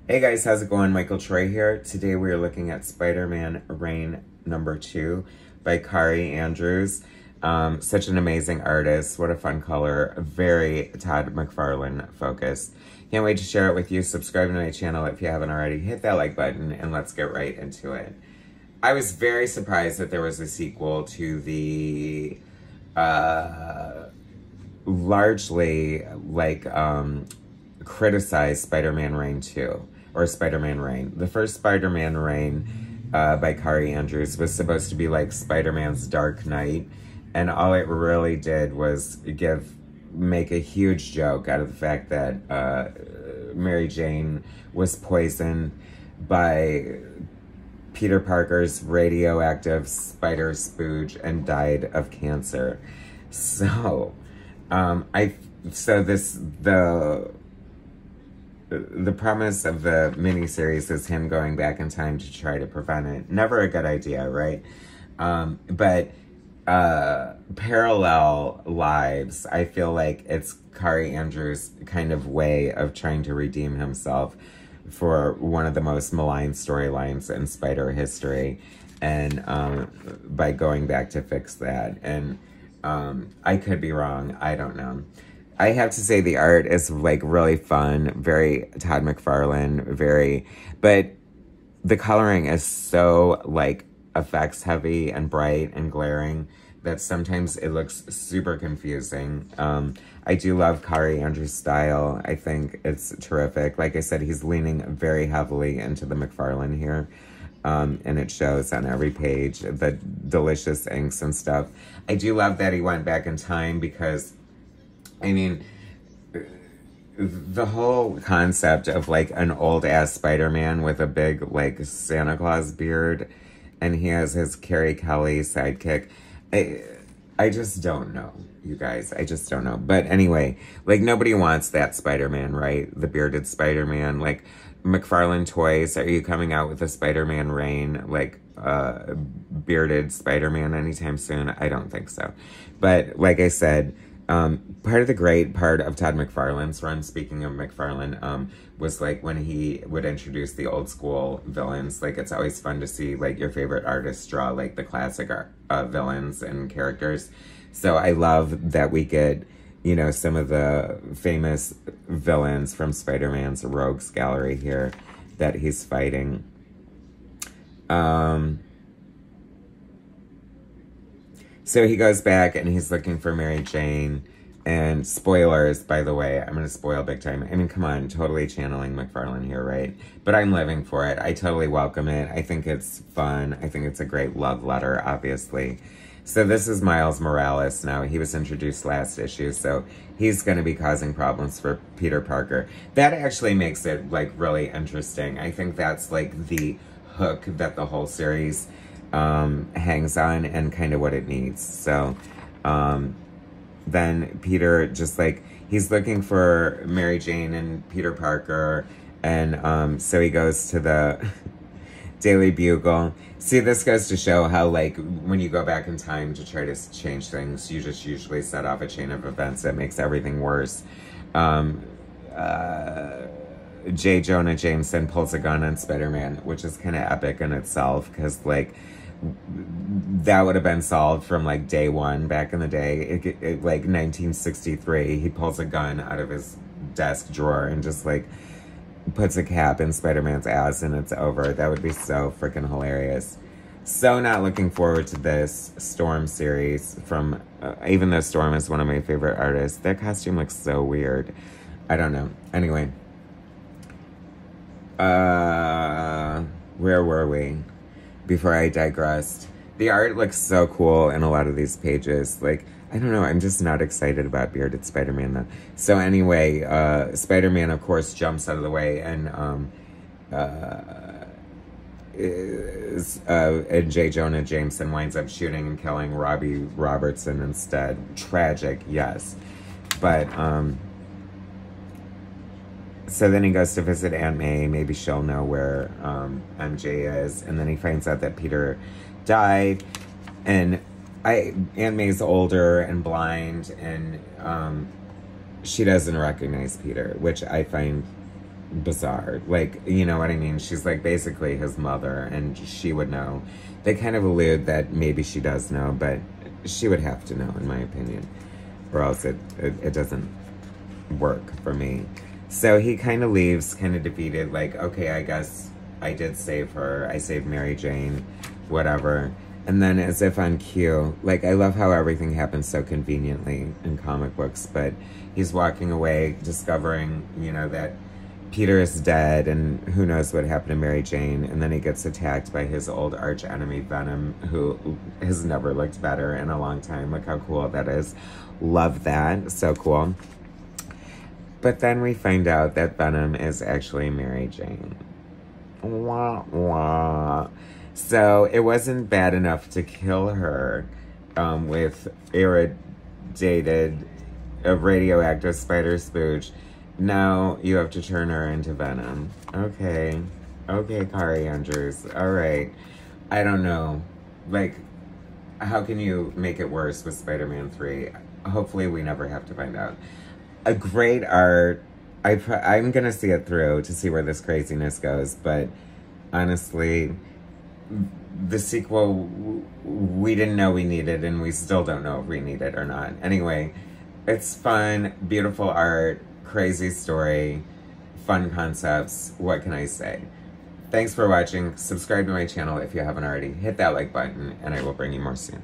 Hey guys, how's it going? Michael Troy here. Today we are looking at Spider-Man Reign #2 by Kaare Andrews. Such an amazing artist. What a fun color. Very Todd McFarlane focused. Can't wait to share it with you. Subscribe to my channel if you haven't already. Hit that like button and let's get right into it. I was very surprised that there was a sequel to the largely criticized Spider-Man Reign 2, or Spider-Man Reign. The first Spider-Man Reign by Kaare Andrews was supposed to be like Spider-Man's Dark Knight, and all it really did was make a huge joke out of the fact that Mary Jane was poisoned by Peter Parker's radioactive spider spooge and died of cancer. So, the premise of the miniseries is him going back in time to try to prevent it. Never a good idea, right? But parallel lives, I feel like it's Kaare Andrews' kind of way of trying to redeem himself for one of the most maligned storylines in Spider history, and by going back to fix that. And I could be wrong. I don't know. I have to say the art is like really fun, very Todd McFarlane, but the coloring is so like effects heavy and bright and glaring that sometimes it looks super confusing. I do love Kaare Andrews' style. I think it's terrific. Like I said, he's leaning very heavily into the McFarlane here. And it shows on every page, the delicious inks and stuff. I do love that he went back in time because, I mean, the whole concept of like an old ass Spider-Man with a big like Santa Claus beard, and he has his Carrie Kelly sidekick. I just don't know, you guys. I just don't know. But anyway, like nobody wants that Spider-Man, right? The bearded Spider-Man. Like McFarlane Toys, are you coming out with a Spider-Man Reign, like bearded Spider-Man anytime soon? I don't think so. But like I said, part of the great part of Todd McFarlane's run, speaking of McFarlane, was like when he would introduce the old school villains. Like it's always fun to see like your favorite artists draw like the classic villains and characters. So I love that we get, you know, some of the famous villains from Spider-Man's Rogues Gallery here that he's fighting. So he goes back and he's looking for Mary Jane. And spoilers, by the way, I'm going to spoil big time. I mean, come on, totally channeling McFarlane here, right? But I'm living for it. I totally welcome it. I think it's fun. I think it's a great love letter, obviously. So this is Miles Morales now. He was introduced last issue, so he's going to be causing problems for Peter Parker. That actually makes it, like, really interesting. I think that's, like, the hook that the whole series hangs on and kind of what it needs. So, then Peter just like, he's looking for Mary Jane and Peter Parker. And so he goes to the Daily Bugle. See, this goes to show how like when you go back in time to try to change things, you just usually set off a chain of events that makes everything worse. J. Jonah Jameson pulls a gun on Spider-Man, which is kind of epic in itself because like that would have been solved from like day one back in the day. Like 1963, he pulls a gun out of his desk drawer and just like puts a cap in Spider-Man's ass and it's over. That would be so freaking hilarious. So not looking forward to this Storm series from, even though Storm is one of my favorite artists. That costume looks so weird. I don't know. Anyway. Where were we? Before I digressed. The art looks so cool in a lot of these pages. Like, I don't know, I'm just not excited about bearded Spider-Man though. So anyway, Spider-Man of course jumps out of the way and J. Jonah Jameson winds up shooting and killing Robbie Robertson instead. Tragic, yes. But so then he goes to visit Aunt May. Maybe she'll know where MJ is. And then he finds out that Peter died. And Aunt May's older and blind. And she doesn't recognize Peter, which I find bizarre. Like, you know what I mean? She's like basically his mother, and she would know. They kind of allude that maybe she does know, but she would have to know, in my opinion, or else it doesn't work for me. So he kind of leaves, kind of defeated, like, okay, I guess I did save her. I saved Mary Jane, whatever. And then as if on cue, like, I love how everything happens so conveniently in comic books, but he's walking away discovering, you know, that Peter is dead and who knows what happened to Mary Jane. And then he gets attacked by his old arch enemy, Venom, who has never looked better in a long time. Look how cool that is. Love that. So cool. But then we find out that Venom is actually Mary Jane. Wah, wah. So it wasn't bad enough to kill her with irradiated, radioactive spider spooge. Now you have to turn her into Venom. Okay. Okay, Kaare Andrews. All right. I don't know. Like, how can you make it worse with Spider-Man 3? Hopefully we never have to find out. A great art. I'm going to see it through to see where this craziness goes. But honestly, the sequel, we didn't know we needed, and we still don't know if we need it or not. Anyway, it's fun, beautiful art, crazy story, fun concepts. What can I say? Thanks for watching. Subscribe to my channel if you haven't already. Hit that like button, and I will bring you more soon.